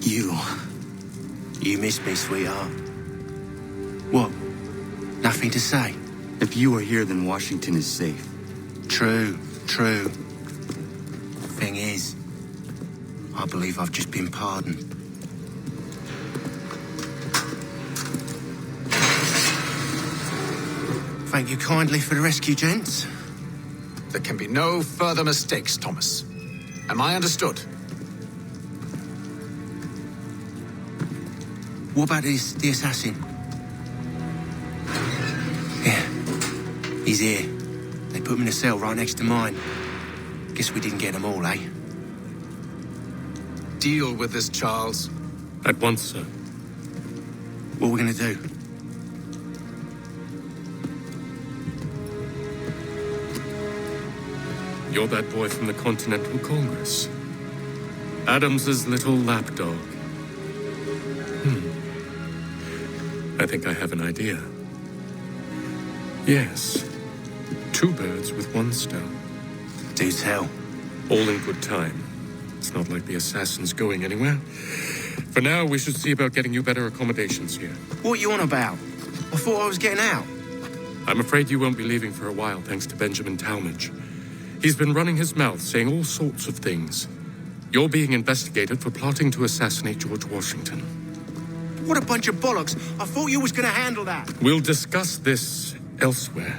You miss me, sweetheart. What? Nothing to say? If you are here, then Washington is safe. True. Thing is, I believe I've just been pardoned. Thank you kindly for the rescue, gents. There can be no further mistakes, Thomas. Am I understood? What about the assassin? Yeah, he's here. They put him in a cell right next to mine. Guess we didn't get them all, eh? Deal with this, Charles. At once, sir. What are we gonna do? You're that boy from the Continental Congress. Adams's little lapdog. I think I have an idea. Yes. 2 birds with 1 stone. Do tell. All in good time. It's not like the assassin's going anywhere. For now, we should see about getting you better accommodations here. What are you on about? I thought I was getting out. I'm afraid you won't be leaving for a while, thanks to Benjamin Talmadge. He's been running his mouth, saying all sorts of things. You're being investigated for plotting to assassinate George Washington. What a bunch of bollocks. I thought you was gonna handle that. We'll discuss this elsewhere.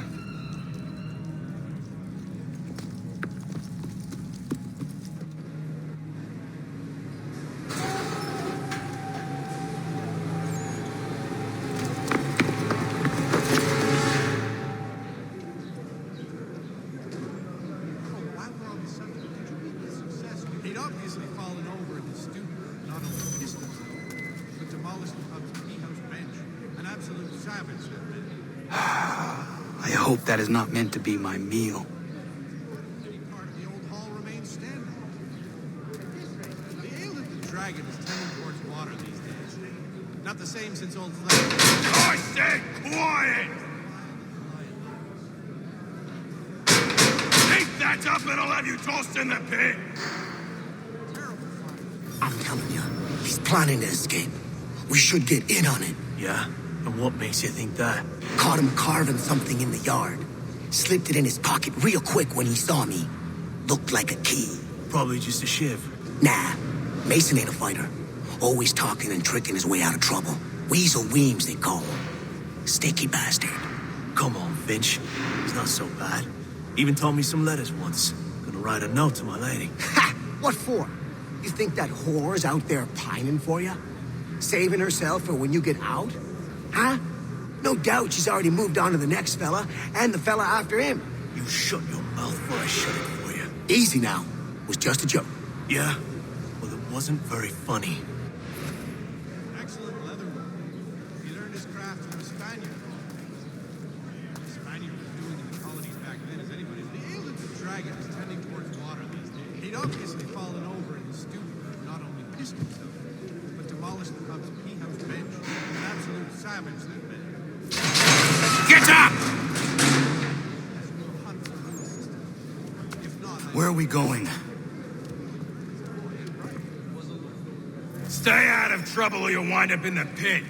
I hope that is not meant to be my meal. Not the same since old Flash. I said quiet! Keep that up and I'll have you tossed in the pit! I'm telling you, he's planning to escape. We should get in on it. Yeah? And what makes you think that? Caught him carving something in the yard. Slipped it in his pocket real quick when he saw me. Looked like a key. Probably just a shiv. Nah, Mason ain't a fighter. Always talking and tricking his way out of trouble. Weasel Weems, they call him. Sticky bastard. Come on, Finch. It's not so bad. Even told me some letters once. Gonna write a note to my lady. Ha! What for? You think that whore's out there pining for you? Saving herself for when you get out? Huh? No doubt she's already moved on to the next fella, and the fella after him. You shut your mouth before I shut it for you. Easy now. Was just a joke. Yeah? Well, it wasn't very funny. Excellent leather work. He learned his craft from a Spaniard. The Spaniard was doing in the colonies back then as anybody. The Eildon dragon is tending towards water these days. He'd obviously fallen over in his stupor, not only pissed himself, but demolished the pub's pea house bench. An absolute savage, that man. Get up! Where are we going? Stay out of trouble or you'll wind up in the pit.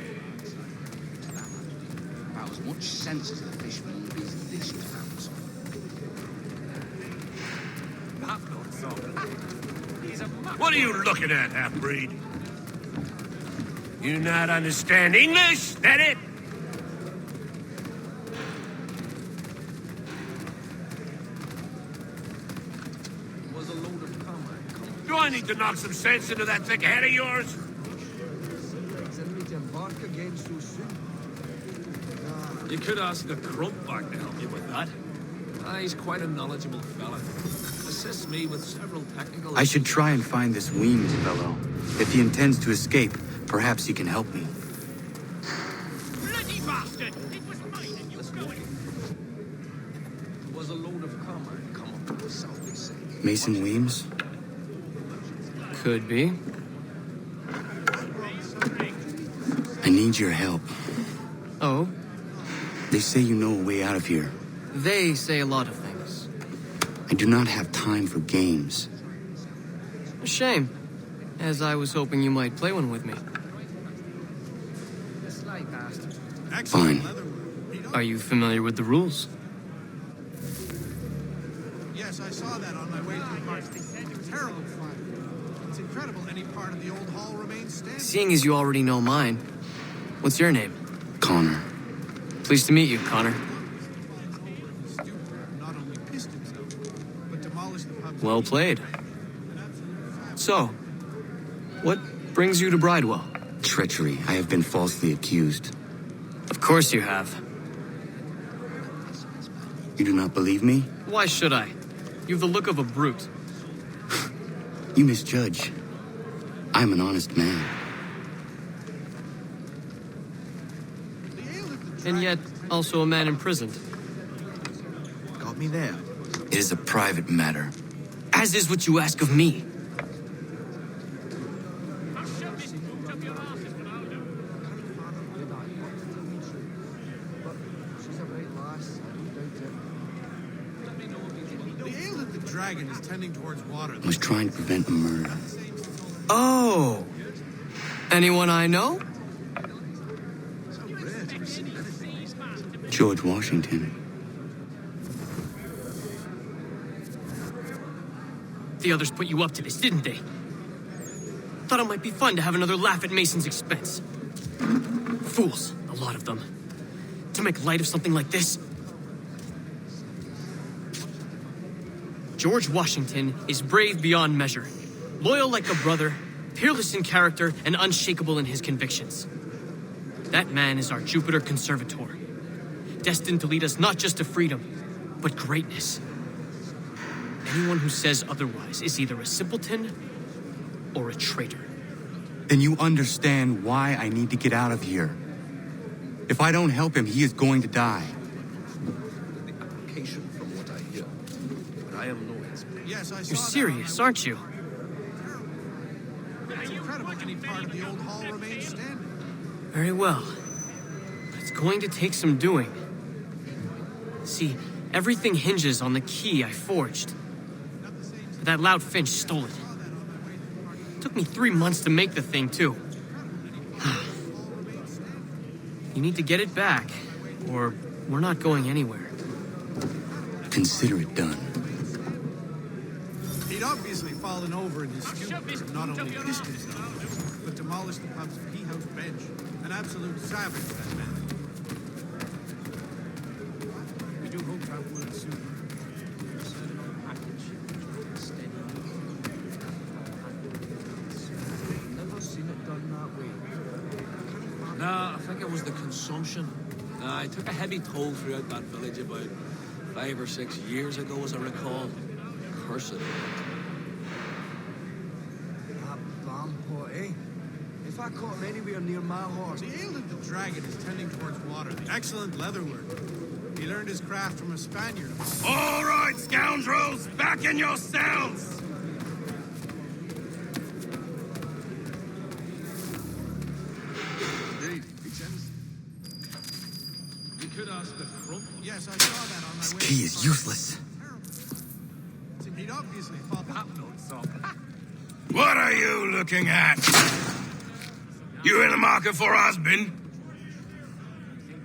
About as much sense as the fishman is this town's. What are you looking at, half-breed? You not understand English? That it? Do I need to knock some sense into that thick head of yours? You could ask the crump back to help you with that. He's quite a knowledgeable fella. Assists me with several technical... I should try and find this Weems fellow. If he intends to escape, perhaps he can help me. Bloody bastard! It was mine and you know it! There was a load of comrade come up from the south east side. Mason Weems? Could be. I need your help. Oh? They say you know a way out of here. They say a lot of things. I do not have time for games. A shame. As I was hoping you might play one with me. Excellent Fine. leatherwork. Are you familiar with the rules? Yes, I saw that on my way through March. Terrible fire. It's incredible any part of the old hall remains standing. Seeing as you already know mine, what's your name? Connor. Pleased to meet you, Connor. Not only pissed himself, but demolished the pub's Well played. So, what brings you to Bridewell? Treachery. I have been falsely accused. Of course you have. You do not believe me? Why should I? You've the look of a brute. You misjudge. I'm an honest man. And yet, also a man imprisoned. Got me there. It is a private matter. As is what you ask of me. The ale that the dragon is tending towards water. I was trying to prevent a murder. Oh! Anyone I know? George Washington. The others put you up to this, didn't they? Thought it might be fun to have another laugh at Mason's expense. Fools, a lot of them. To make light of something like this. George Washington is brave beyond measure, loyal like a brother, peerless in character, and unshakable in his convictions. That man is our Jupiter Conservator, destined to lead us not just to freedom, but greatness. Anyone who says otherwise is either a simpleton or a traitor. Then you understand why I need to get out of here. If I don't help him, he is going to die. From what I hear, but I am no expert. Yes, I saw You're serious, aren't you? It's incredible any part of the old hall remains standing. Very well. It's going to take some doing. See, everything hinges on the key I forged. But that loud Finch stole it. Took me 3 months to make the thing, too. You need to get it back, or we're not going anywhere. Consider it done. He'd obviously fallen over in his stupor and not only pissed himself, but demolished the pub's tea-house bench. An absolute savage, that man. We do hope that would soon. Never seen it done that way. Nah, I think it was the consumption. I took a heavy toll throughout that village about 5 or 6 years ago, as I recall. Cursed. That vampire, eh? If I caught him anywhere near my horse... The ale that the dragon is tending towards water. Excellent leatherwork. He learned his craft from a Spaniard. All right, scoundrels, back in your cells! You could ask the crump. Yes, I saw that on my This way. key is useless. He'd obviously fallen. That note's up. What are you looking at? You in the market for a husband?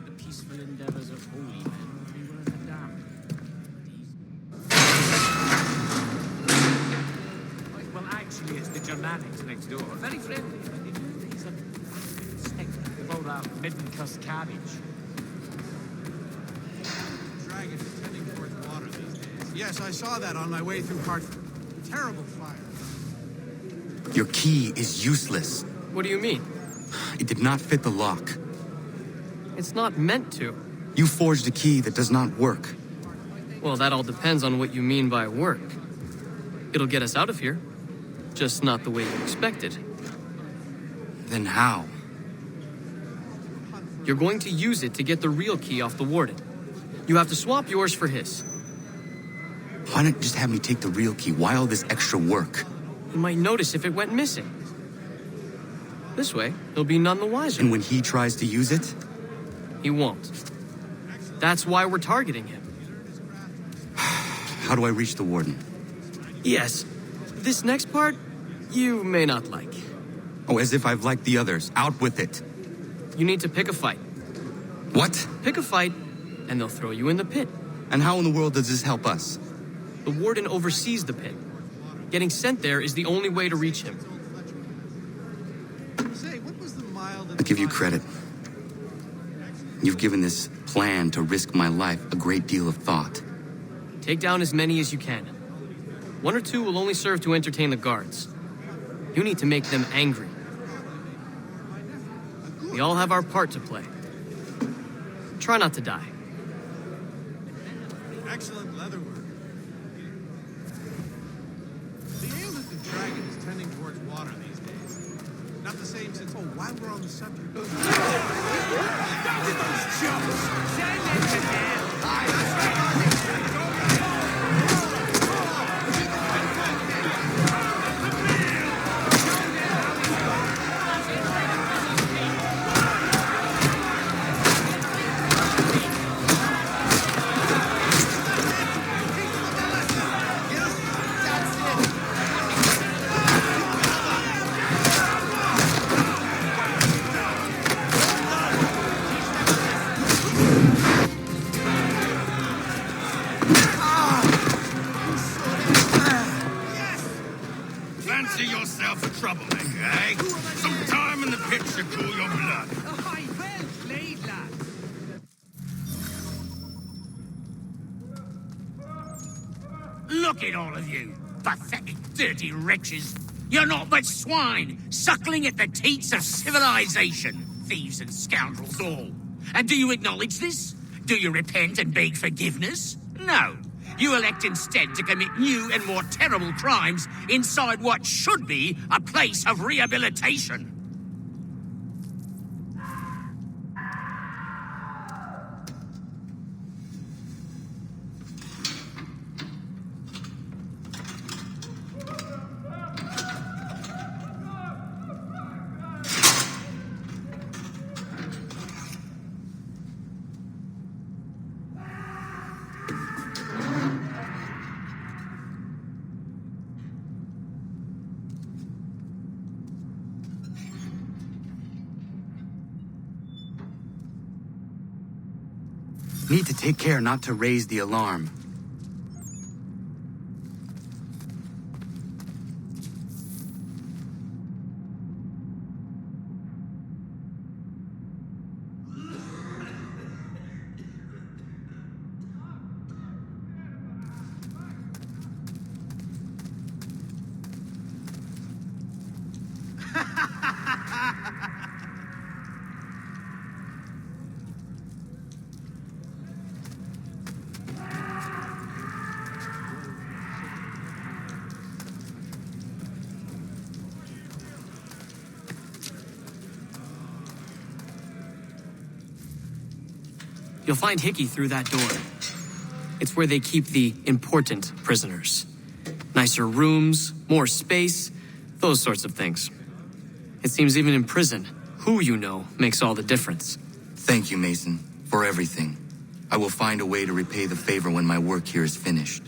The peaceful endeavors of holy men will be worth a damn. Well, actually, it's the Germanics next door. Very friendly, but they do these stick with all that midden-cuss cabbage. Dragon is tending towards water these days. Yes, I saw that on my way through Hartford. Terrible fire. Your key is useless. What do you mean? It did not fit the lock. It's not meant to. You forged a key that does not work. Well, that all depends on what you mean by work. It'll get us out of here. Just not the way you expected. Then how? You're going to use it to get the real key off the warden. You have to swap yours for his. Why not just have me take the real key? Why all this extra work? You might notice if it went missing. This way, he'll be none the wiser. And when he tries to use it? He won't. That's why we're targeting him. How do I reach the warden? Yes. This next part, you may not like. Oh, as if I've liked the others. Out with it. You need to pick a fight. What? Pick a fight, and they'll throw you in the pit. And how in the world does this help us? The warden oversees the pit. Getting sent there is the only way to reach him. Say, what was the mild I give you credit. You've given this plan to risk my life a great deal of thought. Take down as many as you can. 1 or 2 will only serve to entertain the guards. You need to make them angry. We all have our part to play. Try not to die. excellent leatherwork. The ale-lifted dragon is tending towards water these days. Not the same since, while we're on the subject. Fancy yourself a troublemaker, eh? Some time in the pit should cool your blood. Well played, lad. Look at all of you, pathetic, dirty wretches. You're not but swine, suckling at the teats of civilization. Thieves and scoundrels all. And do you acknowledge this? Do you repent and beg forgiveness? No. You elect instead to commit new and more terrible crimes inside what should be a place of rehabilitation. Need to take care not to raise the alarm. You'll find Hickey through that door. It's where they keep the important prisoners. Nicer rooms, more space, those sorts of things. It seems even in prison, who you know makes all the difference. Thank you, Mason, for everything. I will find a way to repay the favor when my work here is finished.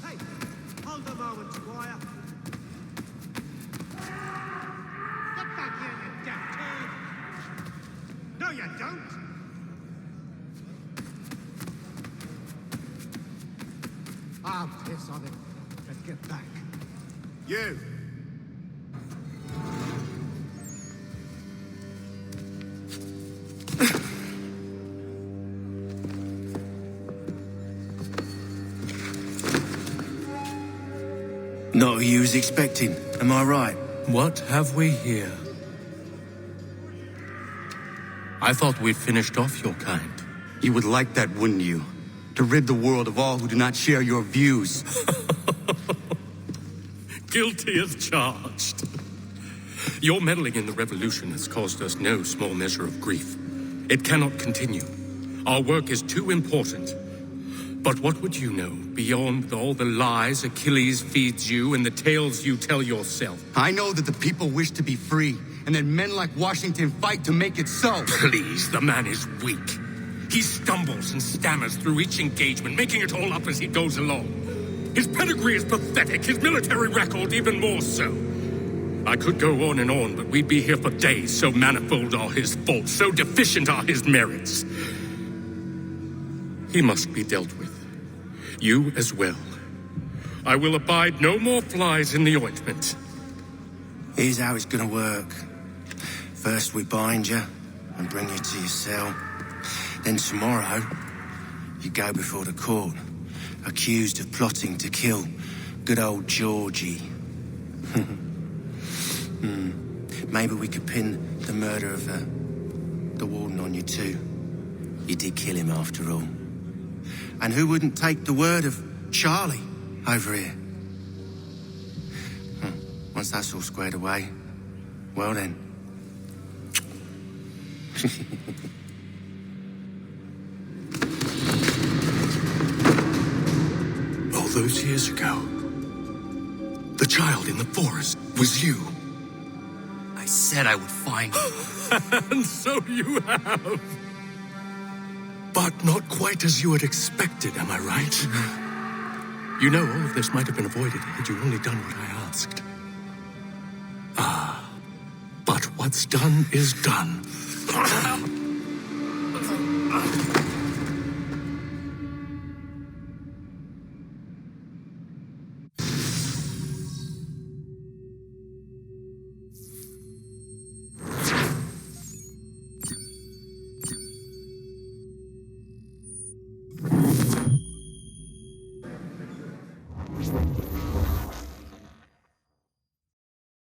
Hey, hold a moment, Squire. Get back here, you deaf turd. No, you don't. I'll piss on it. Let's get back. You. Not who you was expecting, am I right? What have we here? I thought we'd finished off your kind. You would like that, wouldn't you? To rid the world of all who do not share your views. Guilty as charged. Your meddling in the revolution has caused us no small measure of grief. It cannot continue. Our work is too important. But what would you know beyond all the lies Achilles feeds you and the tales you tell yourself? I know that the people wish to be free, and that men like Washington fight to make it so. Please, the man is weak. He stumbles and stammers through each engagement, making it all up as he goes along. His pedigree is pathetic, his military record even more so. I could go on, but we'd be here for days, so manifold are his faults, so deficient are his merits. He must be dealt with. You as well. I will abide no more flies in the ointment. Here's how it's gonna work. First we bind you and bring you to your cell. Then tomorrow, you go before the court, accused of plotting to kill good old Georgie. Maybe we could pin the murder of the warden on you too. You did kill him after all. And who wouldn't take the word of Charlie over here? Once that's all squared away, well then. All those years ago, the child in the forest was you. I said I would find you. And so you have. But not quite as you had expected, am I right? You know, all of this might have been avoided had you only done what I asked. But what's done is done.